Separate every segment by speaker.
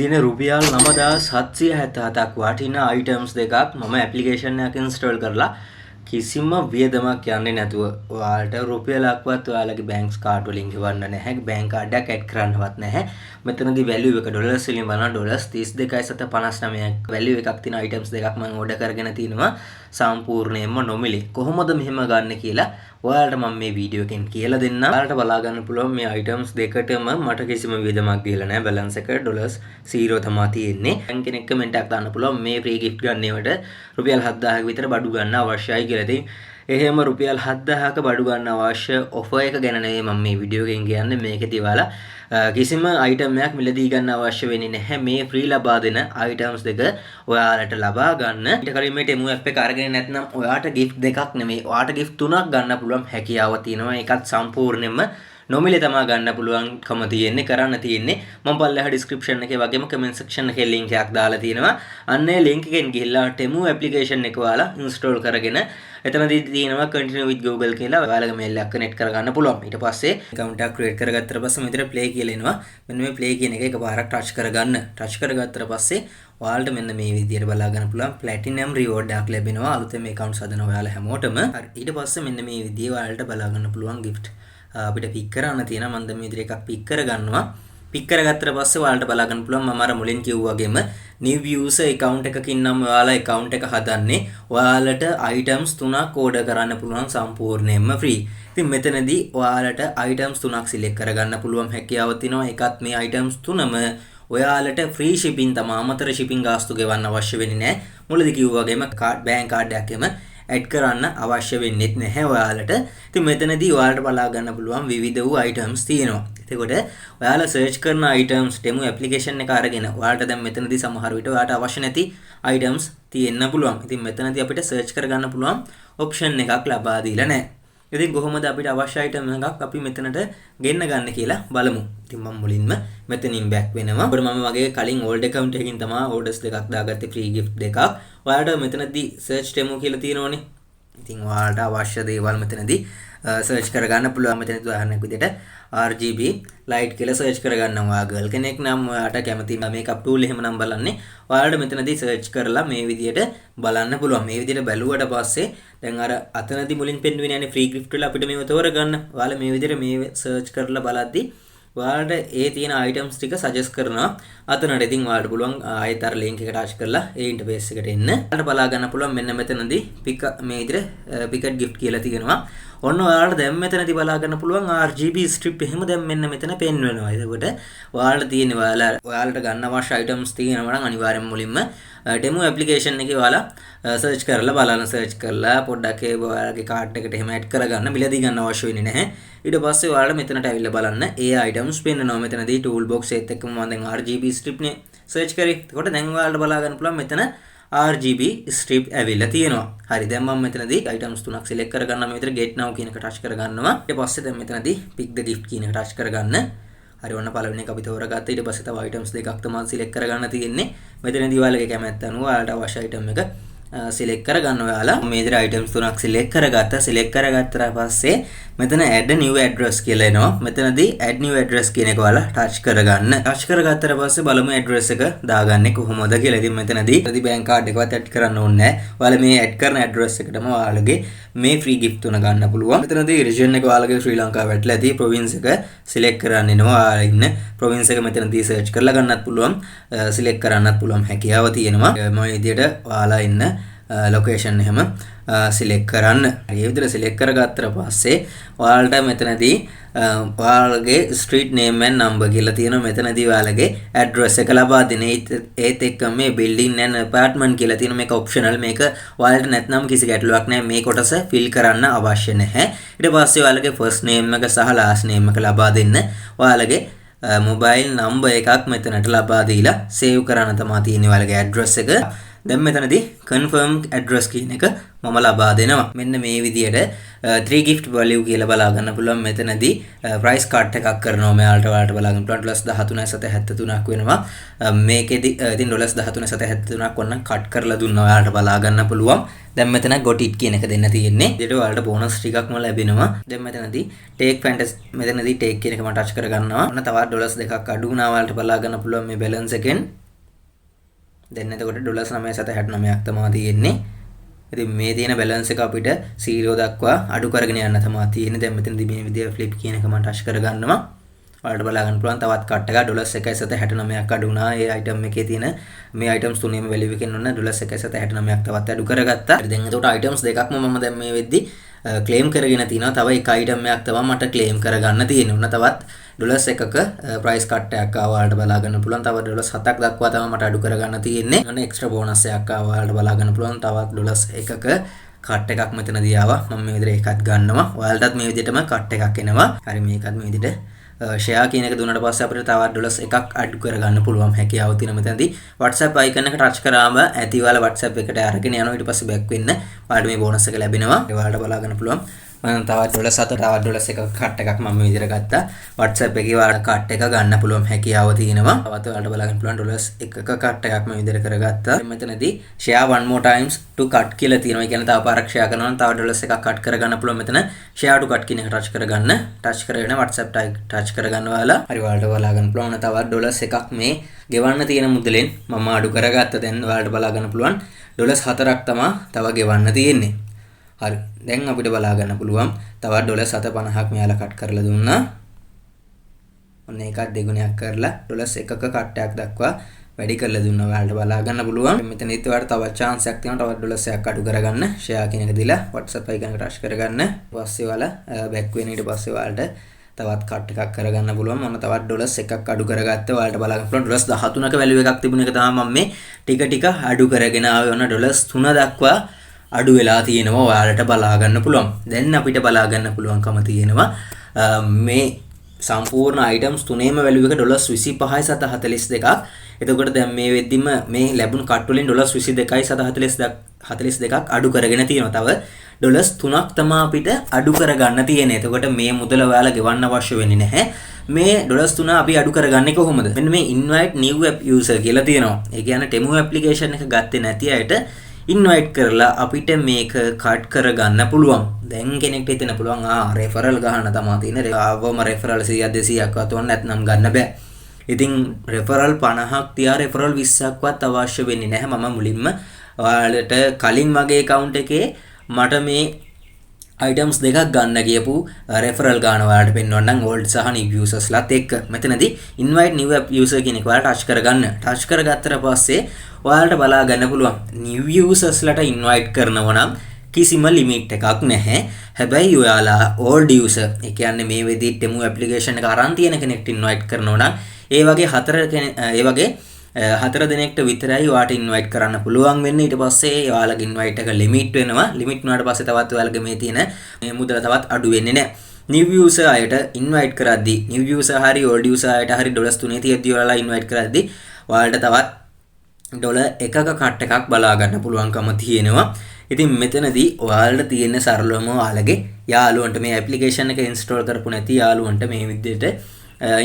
Speaker 1: දින රුපියල් 9777ක් වටිනා අයිටම්ස් දෙකක් මම ඇප්ලිකේෂන් එකක් ඉන්ස්ටෝල් කරලා කිසිම වියදමක් යන්නේ නැතුව ඔයාලට රුපියලක්වත් ඔයාලගේ බැංක් කාඩ් වලින් ගෙවන්න නැහැ. බැංක් කාඩ් එකක් ඇඩ් කරන්නවත් නැහැ. මෙතනදී වැලියු එක ඩොලර්ස් වලින් බලනවා ඩොලර්ස් 32.59ක් වැලියු එකක් තියෙන අයිටම්ස් දෙකක් මම ඕඩර් කරගෙන තිනවා සම්පූර්ණයෙන්ම නොමිලේ. කොහොමද මෙහෙම ගන්න කියලා ඔයාලට මම මේ වීඩියෝ එකෙන් කියලා දෙන්නම්. ඔයාලට බලා ගන්න පුළුවන් මේ අයිටම්ස් දෙකටම මට කිසිම වියදමක් දීලා නැහැ. බැලන්ස් එක ඩොලර්ස් 0 තමයි තියෙන්නේ. දැන් කෙනෙක් කමෙන්ට් එකක් දාන්න පුළුවන් මේ ෆ්‍රී ගිෆ්ට් ගන්නේවට රුපියල් 7000ක විතර බඩු ගන්න අවශ්‍යයි කියලා. ඉතින් එහෙම රුපියල් 7000ක බඩු ගන්න අවශ්‍ය ඔෆර් එක ගැන නෙවෙයි මම මේ වීඩියෝ එකෙන් කියන්නේ. මේකේදී ඔයාලා කිසිම අයිටම් එකක් මිලදී ගන්න අවශ්‍ය වෙන්නේ නැහැ. මේ ෆ්‍රී ලබා දෙන අයිටම්ස් දෙක ඔයාලට ලබා ගන්න. ඊට කලින් මේ ටෙමු ඇප් එක අරගෙන නැත්නම් ඔයාට ගිෆ්ට් දෙකක් නෙමෙයි ඔයාට ගිෆ්ට් තුනක් ගන්න පුළුවන් හැකියාව තියෙනවා. ඒකත් සම්පූර්ණයෙන්ම නොමිලේ තමයි ගන්න පුළුවන්කම තියෙන්නේ. කරන්න තියෙන්නේ මම පල්ලෙහා ඩිස්ක්‍රිප්ෂන් එකේ වගේම කමෙන්ට් සෙක්ෂන් එකේ ලින්ක් එකක් දාලා තියෙනවා. අන්න ඒ ලින්ක් එකෙන් ගිහිල්ලා ටෙමු ඇප්ලිකේෂන් එක ඔයාලා ඉන්ස්ටෝල් කරගෙන එතනදී තියෙනවා continue with Google කියලා ඔයාලගේ මේල් එක කනෙක්ට් කරගන්න පුළුවන්. ඊට පස්සේ account එකක් create කරගත්තට පස්සේ මෙතන play කියලා එනවා. මෙන්න මේ play කියන එක එකපාරක් touch කරගන්න. touch කරගත්තට පස්සේ ඔයාලට මෙන්න මේ විදියට බලා ගන්න පුළුවන් platinum reward එකක් ලැබෙනවා. අලුතෙන් මේ account හදන ඔයාලා හැමෝටම. හරි. ඊට පස්සේ මෙන්න මේ විදිය ඔයාලට බලා ගන්න පුළුවන් gift අපිට පික් කරන්න තියෙනවා. මම දැන් මේ විදිහට එකක් පික් කරගන්නවා. පික් කරගත්තට පස්සේ ඔයාලට බලා ගන්න පුළුවන් මම අර මුලින් කිව්වා වගේම new user account එකකින් නම් ඔයාලා account එක හදන්නේ ඔයාලට items 3ක් order කරන්න පුළුවන් සම්පූර්ණයෙන්ම free. ඉතින් මෙතනදී ඔයාලට items 3ක් select කරගන්න පුළුවන් හැකියාව තියෙනවා. ඒකත් මේ items 3ම ඔයාලට free shipping තමයි. අමතර shipping ගාස්තු ගෙවන්න අවශ්‍ය වෙන්නේ නැහැ. මුලදී කිව්වා වගේම bank card එකකම ඇඩ් කරන්න අවශ්‍ය වෙන්නේ නැහැ ඔයාලට. ඉතින් මෙතනදී ඔයාලට බලා ගන්න පුළුවන් විවිධ වූ items තියෙනවා. එතකොට ඔයාලා search කරන items demo application එක අරගෙන ඔයාලට දැන් මෙතනදී සමහර විට ඔයාලට අවශ්‍ය නැති items තියෙන්න පුළුවන්. ඉතින් මෙතනදී අපිට search කරගන්න පුළුවන් option එකක් ලබා දීලා නැහැ. ඉතින් කොහොමද අපිට අවශ්‍ය item එකක් අපි මෙතනට ගෙන්න ගන්න කියලා බලමු. ඉතින් මම මුලින්ම මෙතනින් back වෙනවා. අපිට මම වගේ කලින් old account එකකින් තමයි orders දෙකක් දාගත්තේ free gift දෙකක්. ඔයාලට මෙතනදී search demo කියලා තියෙනවනේ. ඉතින් ඔයාලට අවශ්‍ය දේවල් මෙතනදී search කරගන්න පුළුවන්. මෙතනදී උදාහරණයක් විදිහට RGB light කියලා search කරගන්නවා. girl කෙනෙක් නම් ඔයාලට කැමති makeup tool එහෙම නම් බලන්නේ ඔයාලට මෙතනදී search කරලා මේ විදිහට බලන්න පුළුවන්. මේ විදිහට බැලුවට පස්සේ දැන් අර අතනදී මුලින් පෙන්වන්නේ යන්නේ free gift වල අපිට මේව තෝරගන්න. ඔයාලා මේ විදිහට මේ search කරලා බලද්දි ඔයාලට ඒ තියෙන items ටික suggest කරනවා අතනට. ඉතින් ඔයාලට පුළුවන් ආයෙත් අර link එක touch කරලා ඒ interface එකට එන්න. ඔයාලට බලා ගන්න පුළුවන් මෙන්න මෙතනදී pick මේ විදිහට picket gift කියලා තියෙනවා. ඔන්න ඔයාලට දැන් මෙතනදී බලා ගන්න පුළුවන් RGB strip එහෙම දැන් මෙන්න මෙතන පෙන්වනවා. එතකොට ඔයාලට තියෙන ඔයාලට ගන්න අවශ්‍ය items තියෙනවා නම් අනිවාර්යෙන්ම මුලින්ම demo application එකේ ඔයාලා search කරලා බලන්න. search කරලා පොඩ්ඩක් ඒ ඔයාලගේ cart එකට එහෙම add කරගන්න. මිලදී ගන්න අවශ්‍ය වෙන්නේ නැහැ. ඊට පස්සේ ඔයාලා මෙතනට ඇවිල්ලා බලන්න ඒ items පෙන්වනවා. මෙතනදී toolbox එකත් එක්කම මම දැන් RGB strip නේ search කරේ. එතකොට දැන් ඔයාලට බලා ගන්න පුළුවන් මෙතන RGB strip ඇවිල්ලා තියෙනවා. හරි දැන් මම මෙතනදී items 3ක් select කරගන්නවා. මේ විතර get now කියන එක touch කරගන්නවා. ඊට පස්සේ දැන් මෙතනදී pick the gift කියන එක touch කරගන්න. හරි ඔන්න පළවෙනි එක අපි තෝරගත්තා. ඊට පස්සේ තව items දෙකක් තමයි select කරගන්න තියෙන්නේ. මෙතනදී ඔයාලගේ කැමැත්ත අනුව ඔයාලට අවශ්‍ය item එක select කරගන්න. ඔයාලා මේ විදිහට items 3ක් select කරගත්තා. select කරගත්තා පස්සේ මෙතන add new address කියලා එනවා. මෙතනදී add new address කියන එක ඔයාලා touch කරගන්න. touch කරගත්තට පස්සේ බලමු address එක දාගන්නේ කොහොමද කියලා. ඉතින් මෙතනදී bank card එකවත් add කරන්න ඕනේ නැහැ. ඔයාලා මේ add කරන address එකටම ඔයාලගේ මේ free gift තුන ගන්න පුළුවන්. මෙතනදී region එක ඔයාලගේ ශ්‍රී ලංකාව වැටලා ඇති province එක select කරන්න එනවා. ඔයාලා ඉන්න province එක මෙතනදී search කරලා ගන්නත් පුළුවන්. select කරන්නත් පුළුවන් හැකියාව තියෙනවා. මේ විදිහට ඔයාලා ඉන්න location එහෙම select කරන්න. මේ විදිහට select කරගත්තට පස්සේ ඔයාලට මෙතනදී ඔයාලගේ street name and number කියලා තියෙනවා. මෙතනදී ඔයාලගේ address එක ලබා දෙන. ඒත් එක්ක මේ building and apartment කියලා තියෙන මේක optional. මේක ඔයාලට නැත්නම් කිසි ගැටලුවක් නැහැ. මේ කොටස fill කරන්න අවශ්‍ය නැහැ. ඊට පස්සේ ඔයාලගේ first name එක සහ last name එක ලබා දෙන්න. ඔයාලගේ mobile number එකක් මෙතනට ලබා දීලා save කරන්න තමයි තියෙන්නේ ඔයාලගේ address එක. දැන් මෙතනදී confirm address කියන එක මම ලබා දෙනවා. මෙන්න මේ විදියට 3 gift value කියලා බලා ගන්න පුළුවන්. මෙතනදී price cut එකක් කරනවා මෙයාලට ඔයාලට බලා ගන්න පුළුවන්. $13.73ක් වෙනවා. මේකෙදි ඉතින් $13.73ක් වන්න කට් කරලා දුන්නා ඔයාලට බලා ගන්න පුළුවන්. දැන් මෙතන got it කියන එක දෙන්න තියෙන්නේ. ඊට ඔයාලට බෝනස් ටිකක්ම ලැබෙනවා. දැන් මෙතනදී take fantasy මෙතනදී take කියන එක මම ටච් කර ගන්නවා. ඔන්න තවත් $2ක් අඩු වුණා ඔයාලට බලා ගන්න පුළුවන් මේ balance එකෙන්. දැන් එතකොට $9.69ක් තමයි තියෙන්නේ. ඉතින් මේ තියෙන balance එක අපිට 0 දක්වා අඩු කරගෙන යන්න තමයි තියෙන්නේ. දැන් මෙතනදී මේ විදිහට flip කියන එක මම ටච් කර ගන්නවා. ඔයාලට බලා ගන්න පුළුවන් තවත් කට් එකක් $1.69ක් අඩු වුණා. ඒ item එකේ තියෙන මේ items තුනේම value එකෙන් ඔන්න $1.69ක් තවත් අඩු කරගත්තා. දැන් එතකොට items දෙකක්ම මම දැන් මේ වෙද්දි claim කරගෙන තිනවා. තව එක item එකක් තමයි මට claim කරගන්න තියෙන්නේ. ඔන්න තවත් $1ක price cut එකක් ආවා. ඔයාලට බලා ගන්න පුළුවන්. තව $7ක් දක්වා තමයි මට අඩු කරගන්න තියෙන්නේ. ඔන්න extra bonus එකක් ආවා. ඔයාලට බලා ගන්න පුළුවන්. තවත් $1ක cut එකක් මෙතනදී ආවා. මම මේ විදිහට එකක් ගන්නවා. ඔයාලටත් මේ විදිහටම cut එකක් එනවා. හරි මේකත් මේ විදිහට share කියන එක දුන්නාට පස්සේ අපිට තවත් $1ක් අඩු කරගන්න පුළුවන් හැකියාව තියෙන මෙතනදී WhatsApp icon එක touch කරාම ඇති ඔයාලා WhatsApp එකට අරගෙන යනවා ඊට පස්සේ back වෙන්න ඔයාලට මේ bonus එක ලැබෙනවා ඒ ඔයාලට බලා ගන්න පුළුවන් මම තවත් $7 තවත් $1ක cut එකක් මම මේ විදිහට ගත්තා WhatsApp එකේ ඔයාලට cut එක ගන්න පුළුවන් හැකියාව තියෙනවා තවත් ඔයාලට බලා ගන්න පුළුවන් $1ක cut එකක් මම විදිහට කරගත්තා මෙතනදී share one more times to cut කියලා තියෙනවා ඒ කියන්නේ තව පාරක් share කරනවා නම් තව $1ක් cut කරගන්න පුළුවන් මෙතන share to cut කියන එක touch කරගන්න touch කරගෙන WhatsApp touch කරගන්න ඔයාලා හරි ඔයාලට බලා ගන්න පුළුවන් තවත් $1ක් මේ ගෙවන්න තියෙන මුදලෙන් මම අඩු කරගත්තා දැන් ඔයාලට බලා ගන්න පුළුවන් $4ක් තමයි තව ගෙවන්න තියෙන්නේ හරි දැන් අපිට බලා ගන්න පුළුවන් තවත් $7.50ක් මෙයාලා කට් කරලා දුන්නා. ඔන්න ඒකත් දෙගුණයක් කරලා $1ක කට් එකක් දක්වා වැඩි කරලා දුන්නා. ඔයාලට බලා ගන්න පුළුවන්. මෙතන ඉතින් ඔයාලට තවත් chance එකක් තියෙනවා තවත් $1ක් අඩු කරගන්න. share කියන එක දීලා WhatsApp icon එක touch කරගන්න. ඊපස්සේ ඔයාලා back වෙන ඊට පස්සේ ඔයාලට තවත් කට් එකක් කරගන්න පුළුවන්. මම තවත් $1ක් අඩු කරගත්තා. ඔයාලට බලා ගන්න පුළුවන් $13ක value එකක් තිබුණ එක තමයි මම මේ ටික අඩු කරගෙන ආවේ. ඔන්න $3 දක්වා අඩු වෙලා තියෙනවා ඔයාලට බලා ගන්න පුළුවන්. දැන් අපිට බලා ගන්න පුළුවන්කම තියෙනවා මේ සම්පූර්ණ items තුනේම value එක $25.42ක්. එතකොට දැන් මේ වෙද්දිම මේ ලැබුණු කට් වලින් $22.42ක් අඩු කරගෙන තියෙනවා. තව $3ක් තමයි අපිට අඩු කරගන්න තියෙන්නේ. එතකොට මේ මුදල ඔයාලා ගෙවන්න අවශ්‍ය වෙන්නේ නැහැ. මේ $3 අපි අඩු කරගන්නේ කොහොමද? මෙන්න මේ invite new app user කියලා තියෙනවා. ඒ කියන්නේ Temu application එක ගත්තේ නැති අයට invite කරලා අපිට මේක කට් කරගන්න පුළුවන්. දැන් කෙනෙක්ට හිතෙන්න පුළුවන් referral ගහන්න තමයි තියෙන්නේ. ආවම referral 100ක් 200ක් වතුන් නැත්නම් ගන්න බෑ. ඉතින් referral 50ක් තියා referral 20ක්වත් අවශ්‍ය වෙන්නේ නැහැ. මම මුලින්ම ඔයාලට කලින් මගේ account එකේ මට මේ items දෙකක් ගන්න ගියපු referral ගාන ඔයාලට පෙන්වන්නම් old සහ new users ලාත් එක්ක. මෙතනදී invite new app user කියන එක ඔයාලට touch කරගන්න. touch කරගත්තට පස්සේ ඔයාලට බලා ගන්න පුළුවන් new users ලාට invite කරනවා නම් කිසිම limit එකක් නැහැ. හැබැයි ඔයාලා old user ඒ කියන්නේ මේ වෙදී Temu application එක අරන් තියෙන කෙනෙක්ට invite කරනවා නම් ඒ වගේ හතර දෙනෙක්ට විතරයි ඔයාට invite කරන්න පුළුවන් වෙන්නේ. ඊට පස්සේ ඔයාලගේ invite එක limit වෙනවා. limit වුණාට පස්සේ තවත් ඔයාලගේ මේ තියෙන මේ මුදල තවත් අඩු වෙන්නේ නැහැ. new user අයට invite කරද්දී new user හරි old user අයට හරි $3 තියද්දී ඔයාලා invite කරද්දී ඔයාලට තවත් $1ක කට් එකක් බලා ගන්න පුළුවන්කම තියෙනවා. ඉතින් මෙතනදී ඔයාලට තියෙන සරලවම ඔයාලගේ යාළුවන්ට මේ application එක install කරපු නැති යාළුවන්ට මේ විදිහට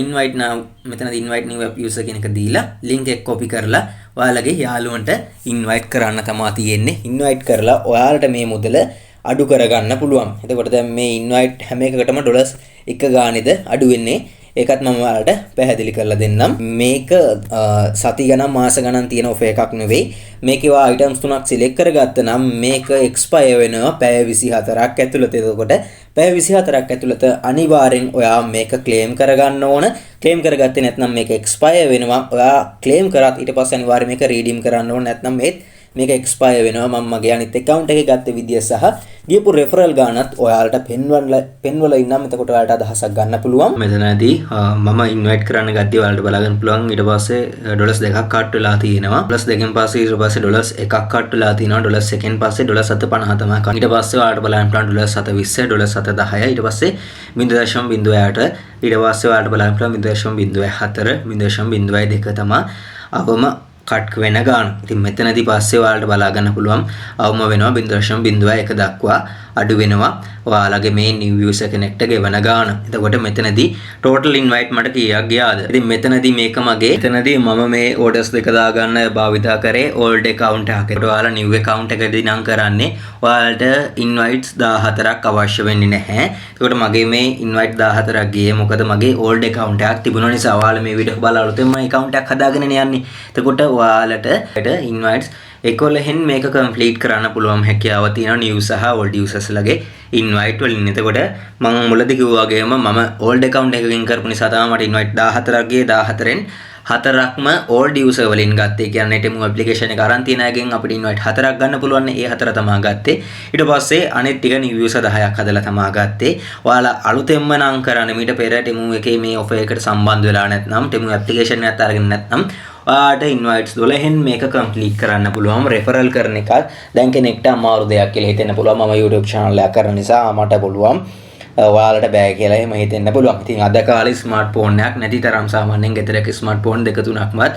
Speaker 1: invite now මෙතනදී invite new app user කියන එක දීලා link එක copy කරලා ඔයාලගේ යාළුවන්ට invite කරන්න තමයි තියෙන්නේ. invite කරලා ඔයාලට මේ මුදල අඩු කරගන්න පුළුවන්. එතකොට දැන් මේ invite හැම එකකටම $1 ගානේද අඩු වෙන්නේ. ඒකත් මම ඔයාලට පැහැදිලි කරලා දෙන්නම්. මේක සති ගණන් මාස ගණන් තියෙන offer එකක් නෙවෙයි. මේකේ ඔයා items තුනක් select කරගත්ත නම් මේක expire වෙනවා පැය 24ක් ඇතුළත. එතකොට පැය 24ක් ඇතුළත අනිවාර්යෙන් ඔයා මේක claim කරගන්න ඕන. claim කරගත්තේ නැත්නම් මේක expire වෙනවා. ඔයා claim කරාත් ඊට පස්සේ අනිවාර්යෙන් මේක redeem කරන්න ඕන. නැත්නම් මේක expire වෙනවා. මම මගේ අනිත් account එකේ ගත්ත විදිය සහ ගියපු referral ගානත් ඔයාලට පෙන්වලා ඉන්නම්. එතකොට ඔයාලට අදහසක් ගන්න පුළුවන්. මෙතනදී මම invite කරන්න ගත්තී ඔයාලට බලගන්න පුළුවන්. ඊට පස්සේ $2ක් කට් වෙලා තියෙනවා. $2කින් පස්සේ ඊට පස්සේ $1ක් කට් වෙලා තියෙනවා. $1කින් පස්සේ $7.50 තමයි. ඊට පස්සේ ඔයාලට බලන්න පුළුවන් $7.20 $7.10 ඊට පස්සේ 0.06ට ඊට පස්සේ ඔයාලට බලන්න පුළුවන් 0.04 0.02 තමයි අවම කට් වෙන ගාන. ඉතින් මෙතනදී පස්සේ ඔයාලට බලා ගන්න පුළුවන් අවම වෙනවා 0.01 දක්වා අඩු වෙනවා ඔයාලගේ මේ new user කෙනෙක්ට ගෙවන ගාණ. එතකොට මෙතනදී total invite මට කීයක් ගියාද? ඉතින් මෙතනදී මේක මගේ මෙතනදී මම මේ orders දෙක දාගන්න භාවිතා කරේ old account එකකට. ඔයාලා new account එකකදී නම් කරන්නේ ඔයාලට invites 14ක් අවශ්‍ය වෙන්නේ නැහැ. එතකොට මගේ මේ invite 14ක් ගියේ මොකද මගේ old account එකක් තිබුණ නිසා. ඔයාලා මේ වීඩියෝ බලලා අලුතෙන්ම account එකක් හදාගෙන යන්නේ. එතකොට ඔයාලට invites 11න් මේක complete කරන්න පුළුවන් හැකියාව තියෙනවා new සහ old users ලගේ invite වලින්. එතකොට මම මුලදී කිව්වා වගේම මම old account එකකින් කරපු නිසා තමයි මට invite 14ක් ගියේ. 14න් 4ක්ම old user වලින් ගත්තේ. කියන්නේ ටෙමු application එක අරන් තියෙන අයගෙන් අපිට invite 4ක් ගන්න පුළුවන්. ඒ 4 තමයි ගත්තේ. ඊට පස්සේ අනිත් ටික new user 10ක් හදලා තමයි ගත්තේ. ඔයාලා අලුතෙන්ම නම් කරන්නේ මීට පෙර ටෙමු එකේ මේ offer එකට සම්බන්ධ වෙලා නැත්නම් ටෙමු application එකත් අරගෙන නැත්නම් ඔයාට invites 12න් මේක complete කරන්න පුළුවන්. referral කරන එක දැන් කෙනෙක්ට අමාරු දෙයක් කියලා හිතෙන්න පුළුවන්. මම YouTube channel එක කරන නිසා මට පුළුවන් ඔයාලට බෑ කියලා එහෙම හිතෙන්න පුළුවන්. ඉතින් අද කාලේ ස්මාර්ට්ෆෝන් එකක් නැති තරම් සාමාන්‍යයෙන් ගෙදරක ස්මාර්ට්ෆෝන් දෙක තුනක්වත්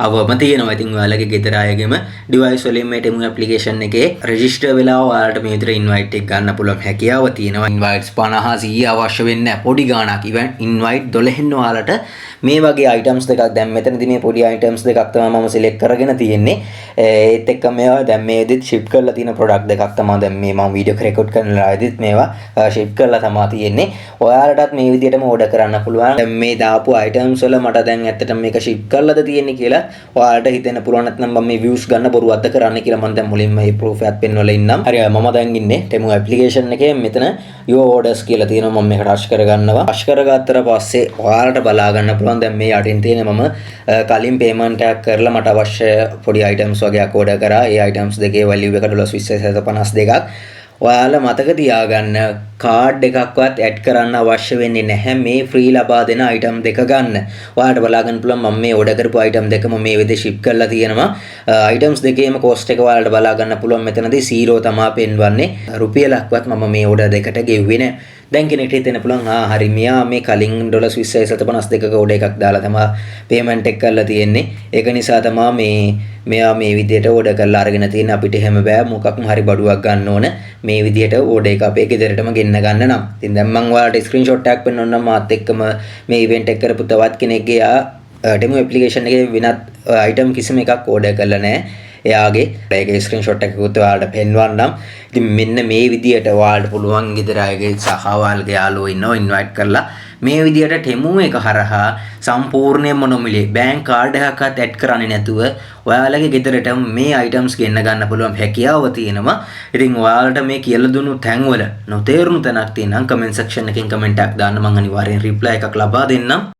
Speaker 1: අවම තියෙනවා. ඉතින් ඔයාලගේ ගෙදර අයගෙම device වලින් මේ ටෙමු application එකේ register වෙලා ඔයාලට මේ විතර invite එක ගන්න පුළුවන් හැකියාව තියෙනවා. invites 50 100 අවශ්‍ය වෙන්නේ නැහැ. පොඩි ගාණක් invite 12න් ඔයාලට මේ වගේ items දෙකක් දැන් මෙතනදී මේ පොඩි items දෙකක් තමයි මම select කරගෙන තියෙන්නේ. ඒත් එක්ක මේවා දැන් මේ විදිහට ship කරලා තියෙන product දෙකක් තමයි දැන් මේ මම වීඩියෝ එක record කරන වෙලාවෙදිත් මේවා ship කරලා තමයි තියෙන්නේ. ඔයාලටත් මේ විදිහටම order කරන්න පුළුවන්. දැන් මේ දාපු items වල මට දැන් ඇත්තටම මේක ship කරලාද තියෙන්නේ කියලා ඔයාලට හිතෙන්න පුළුවන්. නැත්නම් මම මේ views ගන්න බොරුවක්ද කරන්න කියලා මම දැන් මුලින්ම මේ proof එකත් පෙන්වලා ඉන්නම්. හරි මම දැන් ඉන්නේ Temu application එකේ මෙතන your orders කියලා තියෙනවා. මම මේක rush කරගන්නවා. rush කරගත්තට පස්සේ ඔයාලට බලා ගන්න පුළුවන් දැන් මේ යටින් තියෙන මම කලින් payment එකක් කරලා මට අවශ්‍ය පොඩි items වගේක් order කරා. ඒ items දෙකේ value එක $20.52ක්. ඔයාලා මතක තියාගන්න කාඩ් එකක්වත් ඇඩ් කරන්න අවශ්‍ය වෙන්නේ නැහැ මේ ෆ්‍රී ලබා දෙන item දෙක ගන්න. ඔයාලට බලා ගන්න පුළුවන් මම මේ order කරපු item දෙකම මේ විදිහට ship කරලා තියෙනවා. items දෙකේම cost එක ඔයාලට බලා ගන්න පුළුවන්. මෙතනදී 0 තමයි පෙන්වන්නේ. රුපියලක්වත් මම මේ order දෙකට ගෙව්වේ නැහැ. දැන් කෙනෙක්ට හිතෙන්න පුළුවන් හරි මෙයා මේ කලින් $20.52ක order එකක් දාලා තමයි payment එක කරලා තියෙන්නේ. ඒක නිසා තමයි මෙයා මේ විදිහට order කරලා අරගෙන තියෙන්නේ. අපිට එහෙම බෑ මොකක්ම හරි බඩුවක් ගන්න ඕන. මේ විදිහට order එක අපේ ගෙදරටම ගෙන්න ගන්න නම්. ඉතින් දැන් මම ඔයාලට screenshot එකක් පෙන්වන්නම් මාත් එක්කම මේ event එක කරපු තවත් කෙනෙක්ගේ Temu application එකේ වෙනත් item කිසිම එකක් order කරලා නැහැ. එයාගේ ඒකේ ස්ක්‍රීන්ෂොට් එකකුත් ඔයාලට පෙන්වන්නම්. ඉතින් මෙන්න මේ විදියට ඔයාලට පුළුවන් ගෙදර අයගේ සහ ඔයාලගේ යාළුවෝ ඉන්නව ඉන්වයිට් කරලා මේ විදියට Temu එක හරහා සම්පූර්ණයෙන්ම නොමිලේ බැංක් කාඩ් එකක්වත් ඇඩ් කරන්නේ නැතුව ඔයාලගේ ගෙදරට මේ items ගෙන්න ගන්න පුළුවන් හැකියාව තියෙනවා. ඉතින් ඔයාලට මේ කියලා දුන්නු තැන්වල නොතේරුණු තැනක් තියෙනම් comment section එකකින් comment එකක් දාන්න. මම අනිවාර්යෙන් reply එකක් ලබා දෙන්නම්.